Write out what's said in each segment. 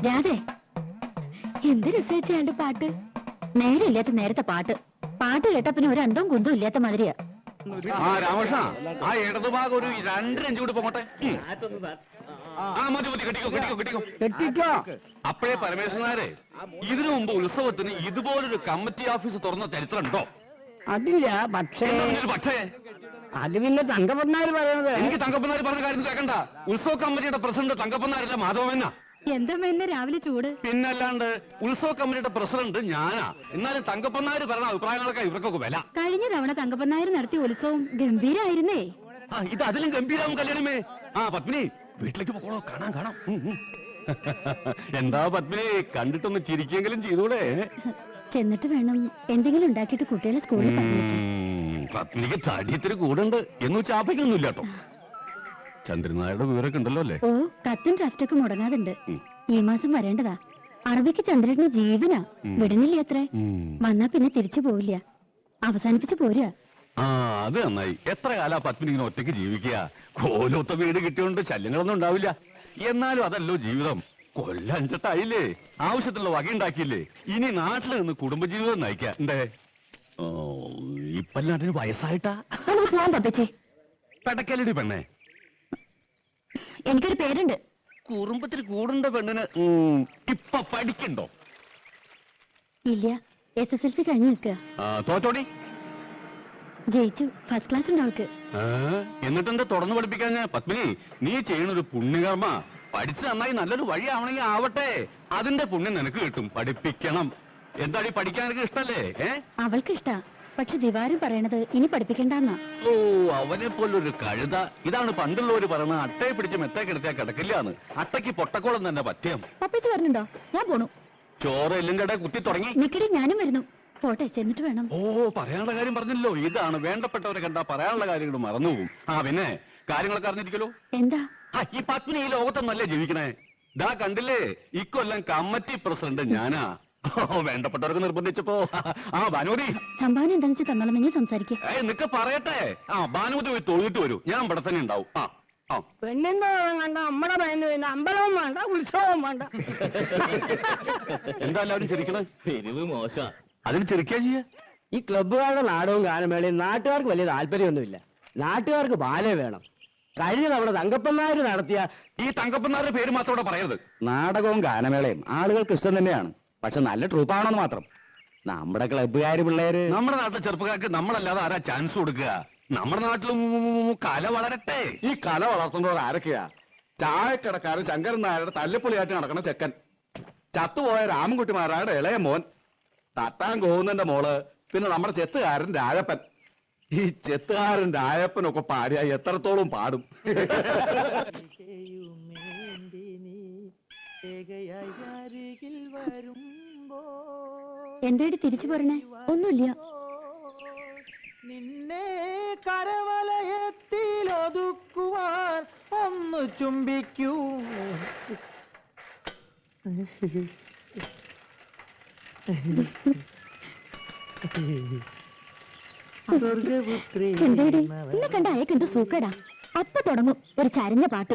രാധേ, എന്ത് രസിച്ചയാളുടെ പാട്ട്. നേരെ ഇല്ലാത്ത നേരത്തെ പാട്ട്. പാട്ട് കേട്ട പിന്നെ ഒരു അന്തവും കുന്തവും ഇല്ലാത്ത മാതിരിയാ. രാമകൃഷ്ണ, ആ ഇടതുഭാഗം ഒരു 2 ഇഞ്ച് കൂടി പോകട്ടെ. മതി കെട്ടിക്കോ. അപ്പോഴേ പരമേശ്വരനാരെ, ഇതിനു മുമ്പ് ഉത്സവത്തിന് ഇതുപോലൊരു കമ്മിറ്റി ഓഫീസ് തുറന്ന ചരിത്രം ഉണ്ടോ? അതില്ല. പക്ഷേ അത് പിന്നെ തങ്കപ്പനാര് പറയുന്നത്. എനിക്ക് തങ്കപ്പനാര് പറഞ്ഞ കാര്യം കേൾക്കണ്ട. ഉത്സവ കമ്മിറ്റിയുടെ പ്രസിഡന്റ് തങ്കപ്പനാരല്ല, മാധവമെന്ന. എന്താ ഇന്ന് രാവിലെ ചൂട്? പിന്നല്ലാണ്ട് ഉത്സവ കമ്മിറ്റിയുടെ പ്രസിഡന്റ് ഞാനാ. എന്നാലും തങ്കപ്പനാര് പറയുന്ന അഭിപ്രായങ്ങളൊക്കെ ഇവർക്കൊക്കെ വില. കഴിഞ്ഞ തവണ തങ്കപ്പനാര് നടത്തിയ ഉത്സവം ഗംഭീരായിരുന്നേ. ഇത് അതിലും ഗംഭീരാവും കല്യാണമേ. പത്മിനി, വീട്ടിലേക്ക് പോകണോ? കാണാം. എന്താ പത്മിനി, കണ്ടിട്ടൊന്ന് ചിരിക്കെങ്കിലും ചെയ്തൂടെ? ചെന്നിട്ട് വേണം എന്തെങ്കിലും ഉണ്ടാക്കിയിട്ട് കുട്ടികളെ സ്കൂളിൽ പറഞ്ഞേക്കാൻ. പത്നിക്ക് തടിയത്തിന് കൂടുണ്ട് എന്ന് ചാപ്പയ്ക്കൊന്നുമില്ല കേട്ടോ. ചന്ദ്രനായുടെ വിവരമൊക്കെ ഉണ്ടല്ലോ അല്ലേ? ഓ, കത്തും ഡ്രാഫ്റ്റൊക്കെ മുടങ്ങാതുണ്ട്. ഈ മാസം വരേണ്ടതാ. അറബിക്ക് ചന്ദ്രന് ജീവനാ. വിടുന്നില്ല അത്രേ. വന്നാ പിന്നെ തിരിച്ചു പോവില്ല. അവസാനിപ്പിച്ചു പോരുക. അത് നന്നായി. എത്ര കാലാ പത്മിനി ഇങ്ങനെ ഒറ്റയ്ക്ക് ജീവിക്കുക? കോലൊത്ത വീട് കിട്ടിയോണ്ട് ശല്യങ്ങളൊന്നും ഉണ്ടാവില്ല. എന്നാലും അതല്ലോ ജീവിതം. കൊല്ലം 5-8 ആവശ്യത്തിനുള്ള വകയുണ്ടാക്കിയില്ലേ? ഇനി നാട്ടിൽ നിന്ന് കുടുംബജീവിതം നയിക്കാം. എന്തേ ഇപ്പല്ലാണ്ടിന് വയസ്സായിട്ടാ? പെടക്കലടി പെണ്ണേ, എനിക്കൊരു പേരുണ്ട്. കുറുമ്പത്തിൽ കൂടുണ്ട പെണ്ണിന് ഇപ്പൊ പഠിക്കണ്ടോ? ഇല്ല, SSLC കഴിഞ്ഞു നിൽക്കുക. തോറ്റോടി? ജയിച്ചു. ഫസ്റ്റ് ക്ലാസ് ഉണ്ട് അവൾക്ക്. എന്നിട്ടെന്താ തുടർന്ന് പഠിപ്പിക്കാൻ? പത്മിനി, നീ ചെയ്യണൊരു പുണ്യകർമ്മ. പഠിച്ച് നന്നായി നല്ലൊരു വഴിയാവണമെങ്കിൽ ആവട്ടെ. അതിന്റെ പുണ്യം നിനക്ക് കിട്ടും. പഠിപ്പിക്കണം. എന്താടി, പഠിക്കാനൊക്കെ ഇഷ്ടല്ലേ? അവൾക്ക് ഇഷ്ടാ. പക്ഷെ ദിവാരം പറയണത് ഇനി പഠിപ്പിക്കണ്ടെന്നാ. ഓ, അവനെ പോലൊരു കഴുത. ഇതാണ് പണ്ടുള്ളവര് പറയുന്നത്, അട്ടയെ പിടിച്ച് മെത്തേ കിടത്തിയാ കിടക്കില്ലാന്ന്. അട്ടയ്ക്ക് പൊട്ടക്കോളം തന്നെ പത്യം. പപ്പേച്ച് പറഞ്ഞിട്ടുണ്ടോ? ഞാൻ പോണു. ചോറ് എല്ലിന്റെ ഇടയിൽ കുത്തി തുടങ്ങി. നിക്കടി, ഞാനും വരുന്നു. പോട്ടെ, ചെന്നിട്ട് വേണം. ഓ, പറയാനുള്ള കാര്യം പറഞ്ഞല്ലോ. ഇതാണ് വേണ്ടപ്പെട്ടവരെ കണ്ടാ പറയാനുള്ള കാര്യങ്ങൾ മറന്നുപോകും. പിന്നെ കാര്യങ്ങളൊക്കെ അറിഞ്ഞിരിക്കലോ. എന്താ? ഈ പത്നി ഈ ലോകത്തൊന്നല്ലേ ജീവിക്കണേ? ദാ കണ്ടില്ലേ, ഇക്കൊല്ലം കമ്മിറ്റി പ്രസിഡന്റ് ഞാനാ. വേണ്ടപ്പെട്ടവർക്ക് നിർബന്ധിച്ചപ്പോ ഭാനുമതി സംഭാവന എന്താണെന്ന് വെച്ചാൽ തന്നോളം നിങ്ങൾ സംസാരിക്കേ. നിനക്ക് പറയട്ടെ. ഭാനുമതി പോയി തൊഴുതിട്ട് വരൂ. ഞാൻ ഇവിടെ തന്നെ ഉണ്ടാവും. പെണ്ണിന്റെ കണ്ട നമ്മടെ പയ്യന് പിന്നെ അമ്പലവും വേണ്ട, ഉത്സവവും വേണ്ട. എന്താ എല്ലാവരും ചിരിക്കണേ? പെരുവ് മോശ. അതിന് ചിരിക്കാ ചെയ്യാ? ഈ ക്ലബ്ബുകാരുടെ നാടകവും ഗാനമേളയും നാട്ടുകാർക്ക് വലിയ താല്പര്യമൊന്നുമില്ല. നാട്ടുകാർക്ക് ബാലേ വേണം. കഴിഞ്ഞ തവണ തങ്കപ്പനാര് നടത്തിയ ഈ തങ്കപ്പനാരുടെ പേര് മാത്രം ഇവിടെ പറയരുത്. നാടകവും ഗാനമേളയും ആളുകൾക്ക് ഇഷ്ടം തന്നെയാണ്. പക്ഷെ നല്ല ട്രൂപ്പാണെന്ന് മാത്രം. നമ്മുടെ ക്ലബ്ബുകാര് പിള്ളേര്, നമ്മുടെ നാട്ടിലെ ചെറുപ്പക്കാർക്ക് നമ്മളല്ലാതെ ആരാ ചാൻസ് കൊടുക്കുക? നമ്മുടെ നാട്ടിലും കല വളരട്ടെ. ഈ കല വളർത്തുന്നവർ ആരൊക്കെയാ? ചായക്കടക്കാരൻ ശങ്കരൻ നായരുടെ തല്ലിപ്പൊളിയായിട്ട് നടക്കണ ചെക്കൻ, ചത്തുപോയ രാമൻകുട്ടിമാരായുടെ ഇളയ മോൻ, തട്ടാൻ കോവുന്നന്റെ മോള്, പിന്നെ നമ്മുടെ ചെത്തുകാരൻ രാജപ്പൻ. ഈ ചെത്തുകാരൻ രാജപ്പനൊക്കെ പാടിയാ എത്രത്തോളം പാടും. എന്തായിട്ട് തിരിച്ചു പോരണേ? ഒന്നുമില്ല. നിന്നെ കരവലയത്തിലൊതുക്കുവാൻ ഒന്ന് ചുംബിക്കൂ. എന്താടി എന്നെ കണ്ട അയക്ക് എന്ത് സൂക്കേടാ? അപ്പൊ തുടങ്ങും ഒരു ചരഞ്ഞ പാട്ട്.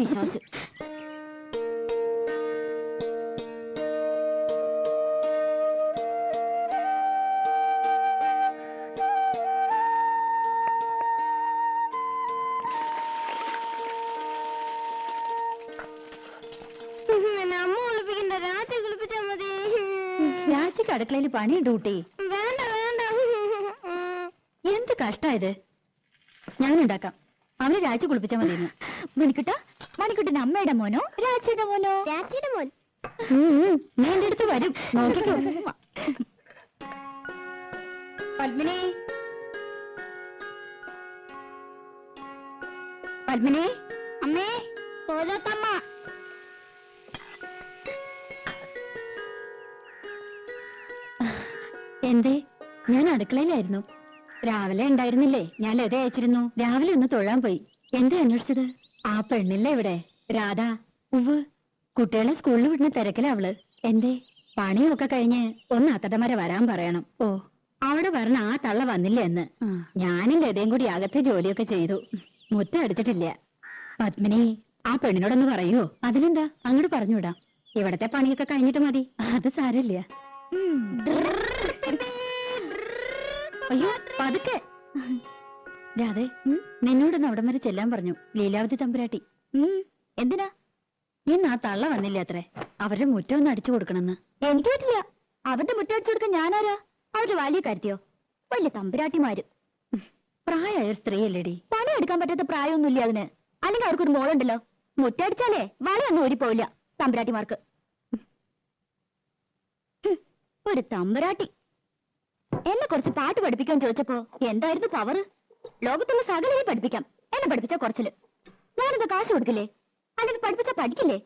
വിശ്വാസം. രാജിക്ക് അടുക്കളയിൽ പണിയുണ്ട് കുട്ടി. വേണ്ട വേണ്ട. എന്ത് കഷ്ടായത്? ഞാനുണ്ടാക്കാം. അവനെ രാജി കുളിപ്പിച്ചാൽ മതിയെന്ന്. മണിക്കുട്ടന്റെ അമ്മയുടെ മോനോ രാജിയുടെ മോനോ? രാജിയുടെ മോൻ. നീ എന്റെ അടുത്ത് വരും, നോക്കിക്കോ. പത്മിനി, പത്മിനി. അമ്മേ, പോലത്തമ്മ. എന്തേ? ഞാൻ അടുക്കളയിലായിരുന്നു. രാവിലെ ഉണ്ടായിരുന്നില്ലേ? ഞാൻ ലത അയച്ചിരുന്നു. രാവിലെ ഒന്ന് തൊഴാൻ പോയി. എന്താ അന്വേഷിച്ചത്? ആ പെണ്ണില്ലേ ഇവിടെ, രാധ? ഉവ്, കുട്ടികളെ സ്കൂളിൽ വിടുന്ന തിരക്കില അവള്. എന്തേ? പണിയൊക്കെ കഴിഞ്ഞ് ഒന്ന് അത്തടം വരെ വരാൻ പറയണം. ഓ, അവിടെ പറഞ്ഞ ആ തള്ള വന്നില്ല എന്ന്. ഞാനും ലതയും കൂടി അകത്തെ ജോലിയൊക്കെ ചെയ്തു. മുറ്റം അടിച്ചിട്ടില്ല. പത്മിനി, ആ പെണ്ണിനോടൊന്ന് പറയുവോ? അതിനെന്താ, അങ്ങോട്ട് പറഞ്ഞുവിടാം. ഇവിടത്തെ പണിയൊക്കെ കഴിഞ്ഞിട്ട് മതി. അത് സാരമില്ല. അയ്യോ പതുക്കെ. രാധേ, നിന്നോടൊന്ന് അവിടം വരെ ചെല്ലാൻ പറഞ്ഞു ലീലാവതി തമ്പുരാട്ടി. എന്തിനാ? ഇന്ന് ആ തള്ള വന്നില്ല അത്രേ. അവരുടെ മുറ്റം ഒന്ന് അടിച്ചു കൊടുക്കണമെന്ന്. എനിക്ക് പറ്റില്ല. അവരുടെ മുറ്റം അടിച്ചു കൊടുക്കാൻ ഞാനാരാ? അവരുടെ വലിയ കാര്യത്തിയോ? വലിയ തമ്പുരാട്ടിമാര്. പ്രായമായ സ്ത്രീയല്ലേടി. പണിയെടുക്കാൻ പറ്റാത്ത പ്രായമൊന്നുമില്ല അതിന്. അല്ലെങ്കിൽ അവർക്കൊരു മോളുണ്ടല്ലോ. മുറ്റടിച്ചാലേ വലയൊന്നും ഊരിപ്പോവില്ല തമ്പുരാട്ടിമാർക്ക്. ഒരു തമ്പുരാട്ടി എന്നെ കുറച്ച് പാട്ട് പഠിപ്പിക്കാൻ ചോദിച്ചപ്പോ എന്തായിരുന്നു പവർ? ലോകത്തുള്ള സകലയും പഠിപ്പിക്കാം. എന്നെ പഠിപ്പിച്ച കുറച്ചില്. ഞാനെന്താ കാശ് കൊടുക്കില്ലേ? അല്ലെങ്കിൽ പഠിപ്പിച്ച പഠിക്കില്ലേ?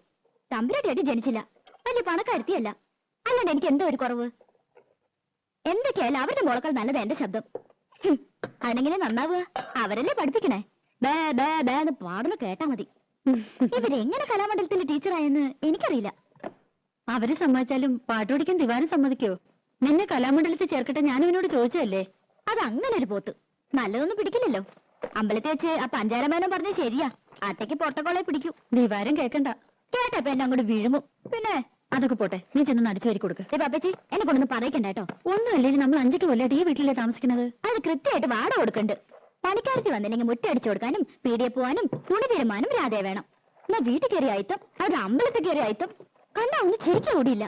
തമ്പുരാട്ടിയായിട്ട് ജനിച്ചില്ല. വലിയ പണക്കാരുത്തിയല്ല. അല്ലാണ്ട് എനിക്ക് എന്തോ ഒരു കുറവ്. എന്തൊക്കെയായാലും അവരുടെ മോളക്കാൾ നല്ലത് എന്റെ ശബ്ദം. അതിനെങ്ങനെ നന്നാവുക? അവരല്ലേ പഠിപ്പിക്കണേ. ബേ ബേ ബേ എന്ന് പാടുന്ന കേട്ടാ മതി. ഇവരെങ്ങനെ കലാമണ്ഡലത്തിലെ ടീച്ചറായെന്ന് എനിക്കറിയില്ല. അവര് സമ്മതിച്ചാലും പാട്ട് പഠിക്കാൻ ദിവാരം സമ്മതിക്കോ? നിന്നെ കലാമണ്ഡലത്തിൽ ചേർക്കട്ടെ ഞാൻ അവനോട് ചോദിച്ചതല്ലേ. അത് അങ്ങനെ ഒരു പോത്ത്. നല്ലതൊന്നും പിടിക്കില്ലല്ലോ. അമ്പലത്തിൽ വെച്ച് ആ പഞ്ചാരമേനം പറഞ്ഞ ശരിയാ. അട്ടയ്ക്ക് പൊട്ടക്കോളെ പിടിക്കൂ. ദിവാരം കേക്കണ്ട. കേട്ടപ്പോ എന്നെ അങ്ങോട്ട് വീഴുമോ. പിന്നെ അതൊക്കെ പോട്ടെ, നീ ചെന്ന് അടിച്ചു വരി കൊടുക്ക്. പാപ്പച്ചി എന്നെ കൊണ്ടൊന്ന് പറയിക്കണ്ട കേട്ടോ. ഒന്നും അല്ലെങ്കിൽ നമ്മൾ 5 കൊല്ലമായിട്ട് ഈ വീട്ടിലേ താമസിക്കുന്നത്. അത് കൃത്യമായിട്ട് വാടക കൊടുക്കണ്ട്. പണിക്കാരത്തി വന്നില്ലെങ്കിൽ മുറ്റടിച്ചു കൊടുക്കാനും പീടിയെ പോവാനും തുണി തീരുമാനം രാധേ വേണം. എന്നാ വീട്ടിൽ കയറി ആയിത്തം, അവരുടെ അമ്പലത്തിൽ കയറി ആയിത്തം കണ്ടാ ഒന്നും ശരിക്കും ഓടിയില്ല.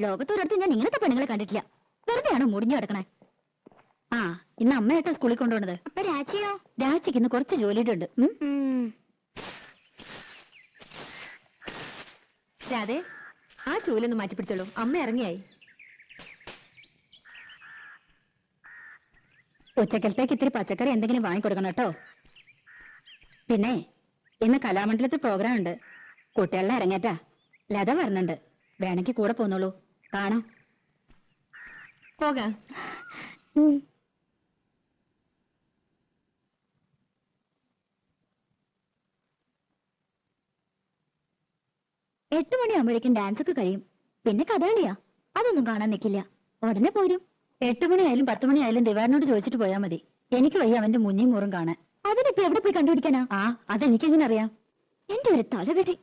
ലോകത്തൊരിടത്ത് ഞാൻ ഇങ്ങനത്തെ പെണ്ണുങ്ങളെ കണ്ടിട്ടില്ല. വെറുതെയാണോ മുടിഞ്ഞു കിടക്കണേ? ആ ഇന്ന് അമ്മയായിട്ടാ സ്കൂളിൽ കൊണ്ടുപോണത്. അപ്പൊ രാജിയോ? രാജിക്ക് ഇന്ന് കുറച്ച് ജോലിയുണ്ട്. രാധേ, ആ ചൂലൊന്ന് മാറ്റിപ്പിടിച്ചോളൂ. അമ്മ ഇറങ്ങിയായി. ഉച്ചക്കലത്തേക്ക് ഇത്തിരി പച്ചക്കറി എന്തെങ്കിലും വാങ്ങിക്കൊടുക്കണം കേട്ടോ. പിന്നെ ഇന്ന് കലാമണ്ഡലത്തിൽ പ്രോഗ്രാം ഉണ്ട്. കുട്ടികളുടെ ഇറങ്ങേറ്റാ. ലത പറഞ്ഞിട്ടുണ്ട്. വേണമെങ്കിൽ കൂടെ പോന്നോളൂ. കാണാം. പോകാം. 8 മണിയാകുമ്പോഴേക്കും ഡാൻസ് ഒക്കെ കഴിയും. പിന്നെ കഥകളിയാ. അതൊന്നും കാണാൻ നിൽക്കില്ല. ഉടനെ പോരും. 8 മണിയായാലും 10 മണിയായാലും ദിവാരനോട് ചോദിച്ചിട്ട് പോയാ മതി. എനിക്ക് വയ്യ അവന്റെ മുന്നിയും മൂറും കാണാൻ. അതിനിപ്പോ എവിടെ പോയി കണ്ടുപിടിക്കാനാ? ആ അതെനിക്കെങ്ങനെ അറിയാം? എന്റെ ഒരു തലവെടി.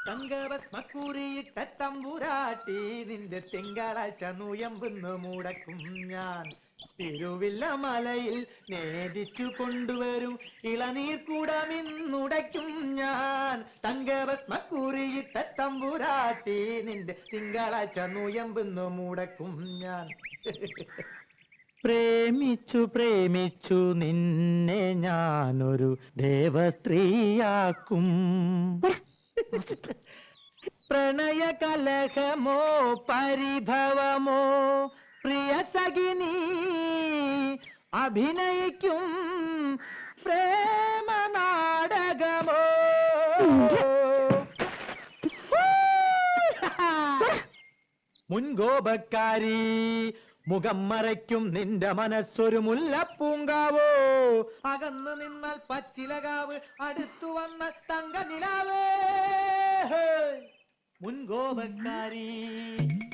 തങ്കഭസ്മക്കുറിയിട്ട തമ്പുരാട്ടി നിന്റെ തിങ്കളാഴ്ച നുയമ്പെന്ന് മുടക്കും ഞാൻ. തിരുവില്ല മലയിൽ നേദിച്ചു കൊണ്ടുവരും ഇളനീർ കൂടമിന്നുടയ്ക്കും ഞാൻ. തങ്കഭസ്മക്കുറിയിട്ട തമ്പുരാട്ടി നിന്റെ തിങ്കളാഴ്ച നുയമ്പെന്ന് മുടക്കും ഞാൻ. പ്രേമിച്ചു പ്രേമിച്ചു നിന്നെ ഞാനൊരു ദേവസ്ത്രീയാക്കും. പ്രണയ കലഹമോ പരിഭവമോ പ്രിയ സഖിനി അഭിനയിക്കും പ്രേമ നാടകമോ. മുൻകോപക്കാരി മുഖം മറയ്ക്കും നിന്റെ മനസ്സൊരു മുല്ലപ്പൂങ്കാവോ. അകന്നു നിന്നാൽ പച്ചിലകാവ് അടുത്തു വന്ന തങ്ക നിലാവേ. മുൻകോപക്കാരി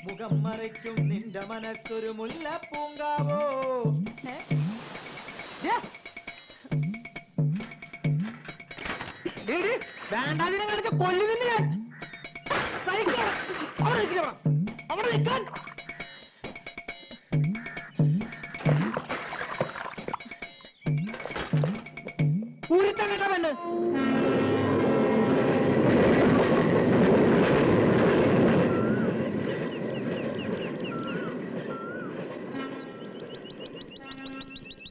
മുഖം മറയ്ക്കും നിന്റെ മനസ്സൊരു മുല്ലപ്പൂങ്കാവോ. വേണ്ടാതിനെ കളിച്ച് കൊല്ലുന്നില്ല ഞാൻ. അവിടെ നിൽക്കാൻ ൂരിത്തന്നെ പെണ്ണ്.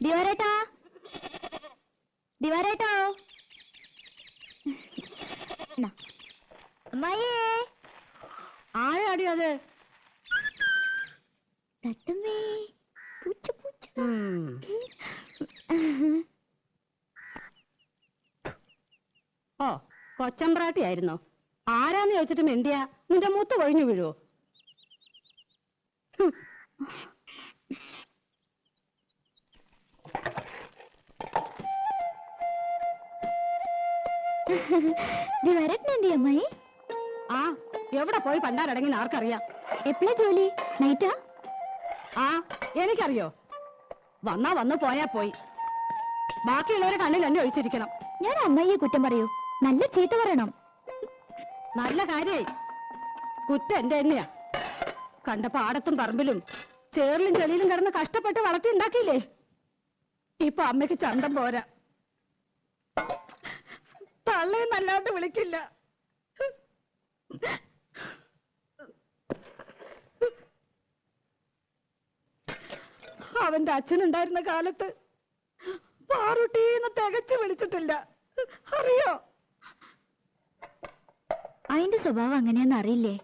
ദിവാരേട്ടാ, ദിവാരേട്ടാ. അമ്മായിയേ, ആരാടി അത്? തട്ടുമ്മേ, പൂച്ച പൂച്ച. ഓ, കൊച്ചമ്പ്രാട്ടിയായിരുന്നോ? ആരാന്ന് ചോദിച്ചിട്ടും എന്തിയാ? നിന്റെ മൂത്ത് കൊഴിഞ്ഞു വീഴുവോ? അമ്മായി ആ എവിടെ പോയി പണ്ടാരടങ്ങി ആർക്കറിയാം? എപ്പോഴാ ജോലി? നൈറ്റാ? ആ എനിക്കറിയോ. വന്നാ വന്നു പോയാ പോയി. ബാക്കിയുള്ളവരെ കണ്ണിൽ എന്നെ ഒഴിച്ചിരിക്കണം. ഞാൻ അമ്മയെ കുറ്റം പറയൂ? നല്ല ചീത്ത പറയണം. നല്ല കാര്യായി. കുറ്റം എന്റെ തന്നെയാ. കണ്ട പാടത്തും പറമ്പിലും ചേറിലും ചെളിയിലും കിടന്ന് കഷ്ടപ്പെട്ട് വളർത്തി ഉണ്ടാക്കിയില്ലേ. ഇപ്പൊ അമ്മയ്ക്ക് ചന്തം പോരാ. തള്ളയെന്നല്ലാണ്ട് വിളിക്കില്ല. അവന്റെ അച്ഛനുണ്ടായിരുന്ന കാലത്ത് പാറുട്ടീന്ന് തികച്ചു വിളിച്ചിട്ടില്ല. അറിയോ? അതിന്റെ സ്വഭാവം അങ്ങനെയാന്ന് അറിയില്ലേ?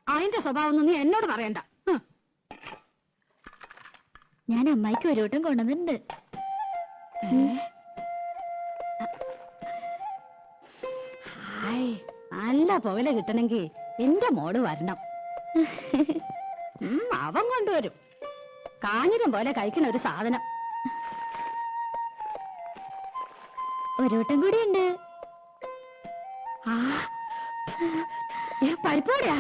അതിന്റെ സ്വഭാവം ഒന്നും നീ എന്നോട് പറയണ്ട. ഞാൻ അമ്മായിക്ക് ഒരു വട്ടം കൊണ്ടുവന്നിട്ടുണ്ട്. നല്ല പുകല കിട്ടണമെങ്കിൽ എന്റെ മോള് വരണം. അവൻ കൊണ്ടുവരും. കാഞ്ഞിരം പോലെ കഴിക്കുന്ന ഒരു സാധനം. ഒരു വട്ടം കൂടി ഉണ്ട്. പരിപ്പോടിയാ.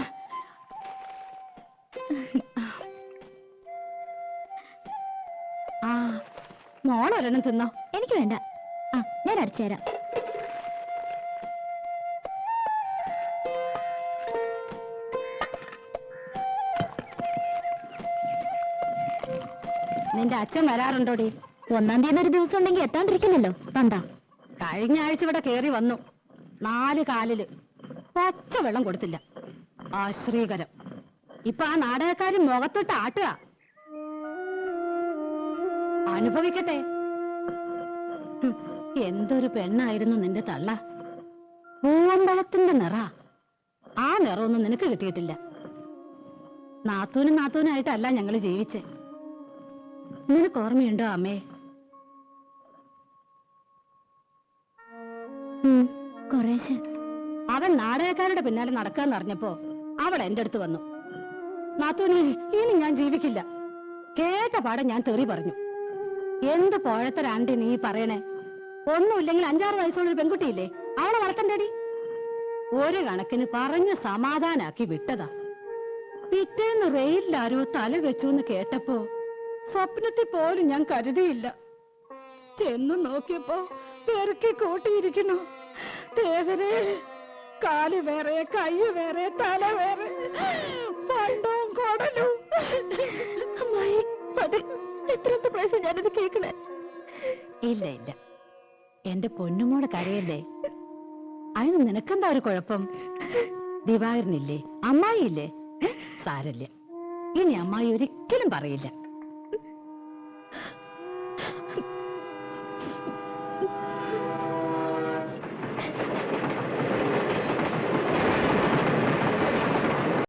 മോളൊരെണ്ണം തിന്നോ. എനിക്ക് വേണ്ട. ഞാൻ അടിച്ചു തരാം. നിന്റെ അച്ഛൻ വരാറുണ്ടോടി? 1-ാം തീയതി ഒരു ദിവസം ഉണ്ടെങ്കിൽ എത്താണ്ടിരിക്കില്ലല്ലോ. വണ്ടാ. കഴിഞ്ഞ ആഴ്ച ഇവിടെ കേറി വന്നു. 4 കാലില് പച്ച വെള്ളം കൊടുത്തില്ല. ആശ്രീകരം. ഇപ്പൊ ആ നാടകക്കാരൻ മുഖത്തൊട്ട് ആട്ടുക. അനുഭവിക്കട്ടെ. എന്തൊരു പെണ്ണായിരുന്നു നിന്റെ തള്ള. പൂവമ്പഴത്തിന്റെ നിറ. ആ നിറമൊന്നും നിനക്ക് കിട്ടിയിട്ടില്ല. നാത്തൂനായിട്ടല്ല ഞങ്ങള് ജീവിച്ചേ. നിനക്ക് ഓർമ്മയുണ്ടോ അമ്മേ? കുറേശ്ശെ. അവൻ നാടകക്കാരുടെ പിന്നാലെ നടക്കാന്ന് അറിഞ്ഞപ്പോ അവൾ എന്റെ അടുത്ത് വന്നു. നാത്തൂനെ, ഇനി ഞാൻ ജീവിക്കില്ല. കേട്ട പാടെ ഞാൻ തെറി പറഞ്ഞു. എന്ത് പോഴത്തരാണ്ടി നീ പറയണേ? ഒന്നുമില്ലെങ്കിൽ 5-6 വയസ്സുള്ളൊരു പെൺകുട്ടിയില്ലേ, അവളെ വളർത്തണ്ടേടി. ഒരു കണക്കിന് പറഞ്ഞ് സമാധാനാക്കി വിട്ടതാ. പിറ്റേന്ന് റെയിലാരോ തല വെച്ചു എന്ന് കേട്ടപ്പോ സ്വപ്നത്തിൽ പോലും ഞാൻ കരുതിയില്ല. ചെന്നു നോക്കിയപ്പോ പെറുക്കി കൂട്ടിയിരിക്കുന്നു. ദേവരെ, കാല് വേറെ, കൈ വേറെ, തല വേറെ, പണ്ടവും കൊടലും. അമ്മായി, എത്രത്തെ പ്രാവശ്യം ഞാനത് കേൾക്കണേ? ഇല്ല ഇല്ല, എന്റെ പൊന്നുമോടെ കരയല്ലേ. അതിന് നിനക്കെന്താ ഒരു കുഴപ്പം? ദിവാകരനില്ലേ, അമ്മായി ഇല്ലേ? സാരല്ല, ഇനി അമ്മായി ഒരിക്കലും പറയില്ല.